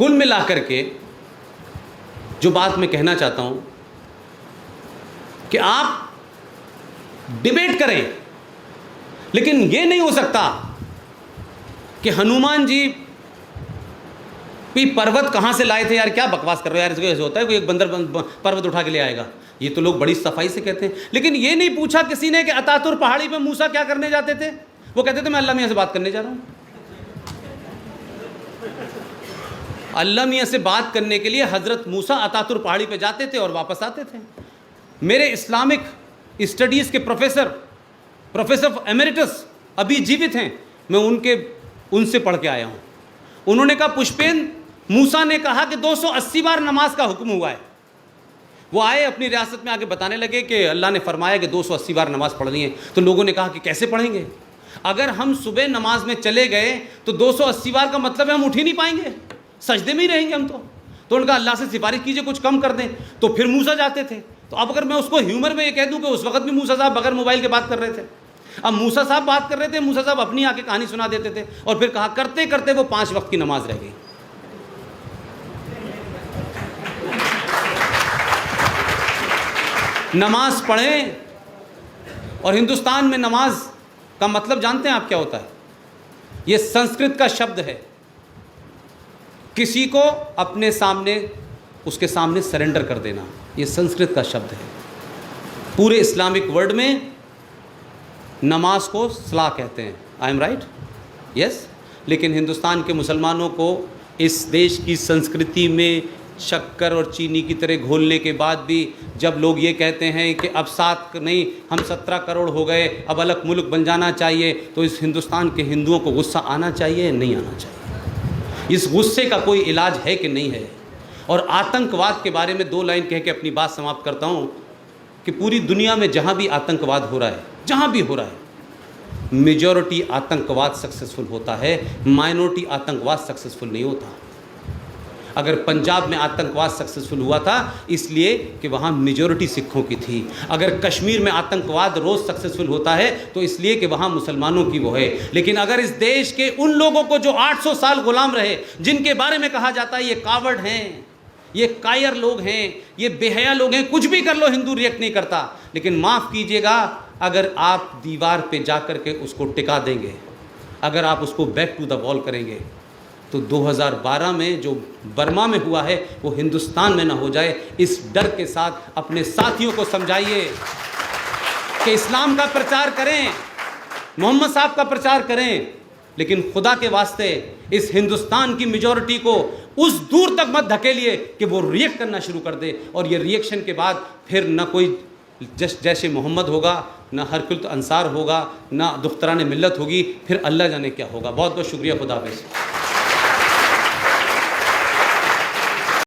कुल मिलाकर के जो बात मैं कहना चाहता हूं कि आप डिबेट करें, लेकिन यह नहीं हो सकता कि हनुमान जी भी पर्वत कहां से लाए थे। यार क्या बकवास कर रहे हो यार, इसको ऐसे होता है कोई एक बंदर पर्वत उठा के ले आएगा, ये तो लोग बड़ी सफाई से कहते हैं। लेकिन ये नहीं पूछा किसी ने कि अतातुर पहाड़ी पे मूसा क्या करने जाते थे। वो कहते थे मैं अल्लाह मियां से बात करने जा रहा हूं। अल्लाह मियां से बात करने के लिए हजरत मूसा अतातुर पहाड़ी पे जाते थे और वापस आते थे। मेरे इस्लामिक स्टडीज़ के प्रोफेसर एमेरिटस अभी जीवित हैं, मैं उनसे पढ़ के आया हूँ। उन्होंने कहा पुष्पेन, मूसा ने कहा कि 280 बार नमाज का हुक्म हुआ है। वो आए अपनी रियासत में आके बताने लगे कि अल्लाह ने फरमाया कि 280 बार नमाज पढ़नी है। तो लोगों ने कहा कि कैसे पढ़ेंगे, अगर हम सुबह नमाज में चले गए तो 280 बार का मतलब है हम उठ ही नहीं पाएंगे, सजदे में ही रहेंगे हम। तो उनका अल्लाह से सिफारिश कीजिए कुछ कम कर दें। तो फिर मूसा जाते थे। तो अब अगर मैं उसको ह्यूमर में ये कह दूं कि उस वक्त भी मूसा साहब बगैर मोबाइल के बात कर रहे थे। अब मूसा साहब बात कर रहे थे, मूसा साहब अपनी आके कहानी सुना देते थे और फिर कहा करते करते वो 5 वक्त की नमाज रह गई। नमाज पढ़ें। और हिंदुस्तान में नमाज का मतलब जानते हैं आप क्या होता है? ये संस्कृत का शब्द है, किसी को अपने सामने उसके सामने सरेंडर कर देना, ये संस्कृत का शब्द है। पूरे इस्लामिक वर्ल्ड में नमाज को सलाह कहते हैं। I am right? यस। लेकिन हिंदुस्तान के मुसलमानों को इस देश की संस्कृति में शक्कर और चीनी की तरह घोलने के बाद भी जब लोग ये कहते हैं कि अब 7 नहीं हम 17 करोड़ हो गए, अब अलग मुल्क बन जाना चाहिए, तो इस हिंदुस्तान के हिंदुओं को गुस्सा आना चाहिए, नहीं आना चाहिए? इस गुस्से का कोई इलाज है कि नहीं है? और आतंकवाद के बारे में 2 लाइन कह के अपनी बात समाप्त करता हूँ कि पूरी दुनिया में जहाँ भी आतंकवाद हो रहा है, जहाँ भी हो रहा है, मेजॉरिटी आतंकवाद सक्सेसफुल होता है, माइनॉरिटी आतंकवाद सक्सेसफुल नहीं होता। अगर पंजाब में आतंकवाद सक्सेसफुल हुआ था इसलिए कि वहाँ मेजॉरिटी सिखों की थी। अगर कश्मीर में आतंकवाद रोज़ सक्सेसफुल होता है तो इसलिए कि वहाँ मुसलमानों की वो है। लेकिन अगर इस देश के उन लोगों को जो 800 साल गुलाम रहे, जिनके बारे में कहा जाता है ये कावड़ हैं, ये कायर लोग हैं, ये बेहया लोग हैं, कुछ भी कर लो हिंदू रिएक्ट नहीं करता। लेकिन माफ़ कीजिएगा, अगर आप दीवार पे जा कर के उसको टिका देंगे, अगर आप उसको बैक टू द वॉल करेंगे, तो 2012 में जो बर्मा में हुआ है वो हिंदुस्तान में ना हो जाए। इस डर के साथ अपने साथियों को समझाइए कि इस्लाम का प्रचार करें, मोहम्मद साहब का प्रचार करें, लेकिन खुदा के वास्ते इस हिंदुस्तान की मेजॉरिटी को उस दूर तक मत धकेलिए कि वो रिएक्ट करना शुरू कर दे। और ये रिएक्शन के बाद फिर ना कोई जैसे मोहम्मद होगा, ना हरकुल अंसार होगा, ना दुख्तरान मिल्लत होगी, फिर अल्लाह जाने क्या होगा। बहुत बहुत शुक्रिया। खुदा हाफ़िज़।